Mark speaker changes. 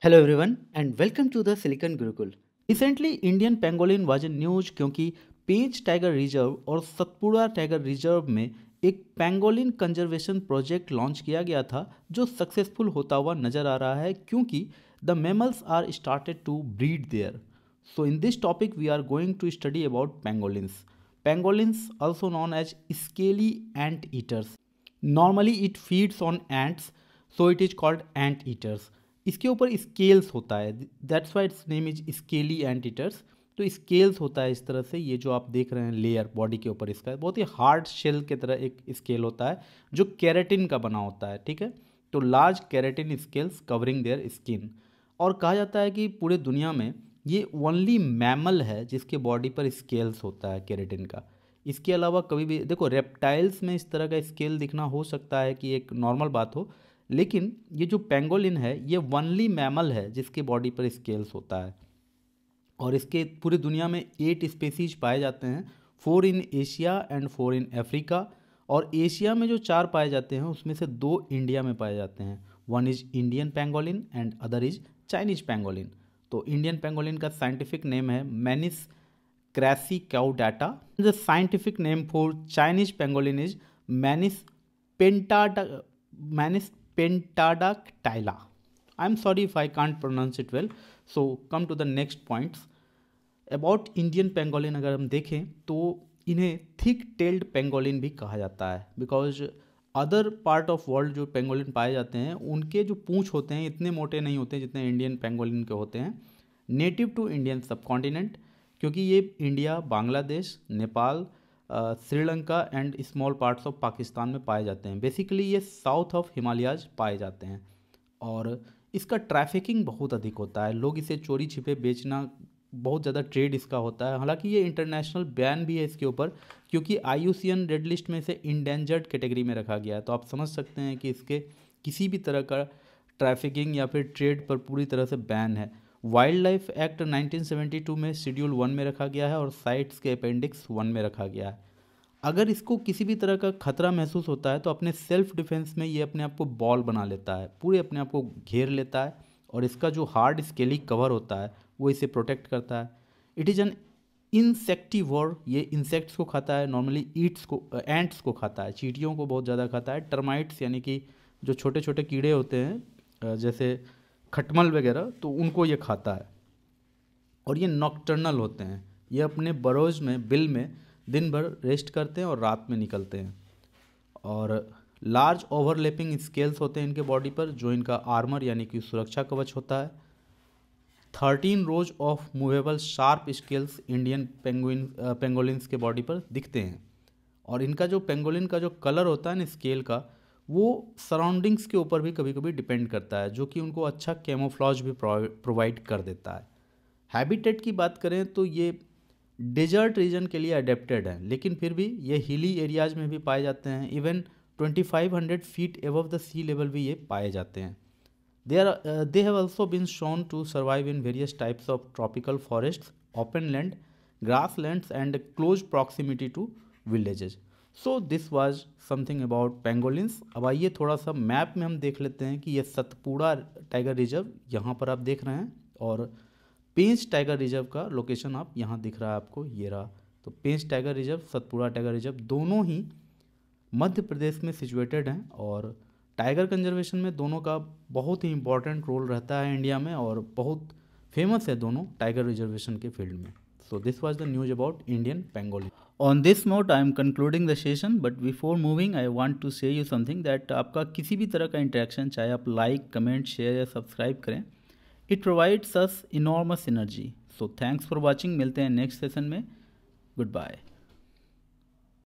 Speaker 1: Hello everyone and welcome to the Silicon Gurukul. Recently Indian pangolin was in news क्योंकि पेंच tiger reserve और Satpura tiger reserve में एक pangolin conservation project launch किया गया था जो सक्सेसफुल होता हुआ नजर आ रहा है क्योंकि the mammals are started to breed there. So in this topic we are going to study about pangolins. Pangolins, also known as scaly ant eaters. Normally it feeds on ants, so it is called ant eaters. इसके ऊपर scales होता है, that's why it's name is scaly ant eaters. तो scales होता है इस तरह से, ये जो आप देख रहे हैं लेयर बॉडी के ऊपर इसका बहुत ही हार्ड शेल की तरह एक स्केल होता है जो केराटिन का बना होता है. ठीक है, तो large keratin scales covering their skin. और कहा जाता है कि पूरे दुनिया में ये ओनली मैमल है जिसके बॉडी पर स्केल्स होता है केराटिन का. इसके अलावा कभी भी देखो रेप्टाइल्स में इस तरह का स्केल दिखना हो सकता है कि एक नॉर्मल बात हो, लेकिन ये जो पेंगोलिन है ये ओनली मैमल है जिसके बॉडी पर स्केल्स होता है. और इसके पूरी दुनिया में 8 स्पेसीज पाए जाते हैं, 4 in Asia and 4 in Africa. और एशिया में जो 4 पाए जाते हैं उसमें से 2 इंडिया में पाए जाते हैं. One is Indian pangolin and other is Chinese pangolin. तो इंडियन पेंगोलिन का साइंटिफिक नेम है Manis crassicaudata. The scientific name for Chinese pangolin is Manis pentadactyla. I'm sorry if I can't pronounce it well. So come to the next points. About Indian pangolin अगर हम देखें तो इन्हें thick tailed pangolin भी कहा जाता है because other part of world जो पेंगोलिन पाए जाते हैं उनके जो पूंछ होते हैं इतने मोटे नहीं होते जितने इंडियन पेंगोलिन के होते हैं. नेटिव टू इंडियन सब कॉन्टिनेंट, क्योंकि ये India, Bangladesh, Nepal, Sri Lanka and small parts of Pakistan में पाए जाते हैं. बेसिकली ये साउथ ऑफ हिमालयाज पाए जाते हैं. और इसका ट्रैफिकिंग बहुत अधिक होता है, लोग इसे चोरी छिपे बेचना, बहुत ज़्यादा ट्रेड इसका होता है. हालांकि ये इंटरनेशनल बैन भी है इसके ऊपर क्योंकि IUCN रेड लिस्ट में इसे इंडेंजर्ड कैटेगरी में रखा गया है. तो आप समझ सकते हैं कि इसके किसी भी तरह का ट्रैफिकिंग या फिर ट्रेड पर पूरी तरह से बैन है. वाइल्ड लाइफ एक्ट 1972 में शेड्यूल 1 में रखा गया है और साइट्स के अपेंडिक्स 1 में रखा गया है. अगर इसको किसी भी तरह का खतरा महसूस होता है तो अपने सेल्फ डिफेंस में ये अपने आप को बॉल बना लेता है, पूरे अपने आप को घेर लेता है. और इसका जो हार्ड स्केली कवर होता है वो इसे प्रोटेक्ट करता है. इट इज़ एन इंसेक्टिवोर, ये इंसेक्ट्स को खाता है, नॉर्मली ईट्स को, एंट्स को खाता है, चींटियों को बहुत ज़्यादा खाता है. टर्माइट्स यानी कि जो छोटे छोटे कीड़े होते हैं जैसे खटमल वगैरह, तो उनको ये खाता है. और ये नॉकटर्नल होते हैं, ये अपने बरोज में, बिल में दिन भर रेस्ट करते हैं और रात में निकलते हैं. और लार्ज ओवरलैपिंग स्केल्स होते हैं इनके बॉडी पर जो इनका आर्मर यानी कि सुरक्षा कवच होता है. 13 रोज of movable sharp scales Indian pangolins के बॉडी पर दिखते हैं. और इनका जो पेंगोलिन का जो कलर होता है ना स्केल का, वो सराउंडिंग्स के ऊपर भी कभी कभी डिपेंड करता है जो कि उनको अच्छा कैमोफ्लॉज भी प्रोवाइड कर देता है. हैबिटेट की बात करें तो ये डेजर्ट रीजन के लिए अडेप्टेड है, लेकिन फिर भी ये हिली एरियाज में भी पाए जाते हैं. Even 2500 feet above the sea level भी ये पाए जाते हैं. They have also been shown to survive in various types of tropical forests, open land, grasslands and close proximity to villages. So this was something about pangolins. अब आइए थोड़ा सा map में हम देख लेते हैं कि ये सतपुड़ा टाइगर रिजर्व यहाँ पर आप देख रहे हैं और पेंच टाइगर रिजर्व का लोकेशन आप यहाँ दिख रहा है आपको, ये रहा. तो Pench tiger reserve, Satpura tiger reserve दोनों ही मध्य प्रदेश में सिचुएटेड हैं. और टाइगर कंजर्वेशन में दोनों का बहुत ही इंपॉर्टेंट रोल रहता है इंडिया में और बहुत फेमस है दोनों टाइगर रिजर्वेशन के फील्ड में. So this was the news about Indian pangolin. On this note I am concluding the session, but before moving I want to say you something that आपका किसी भी तरह का इंटरेक्शन, चाहे आप लाइक, कमेंट, शेयर या subscribe करें, it provides us enormous energy. So thanks for watching. मिलते हैं नेक्स्ट सेशन में. Good bye.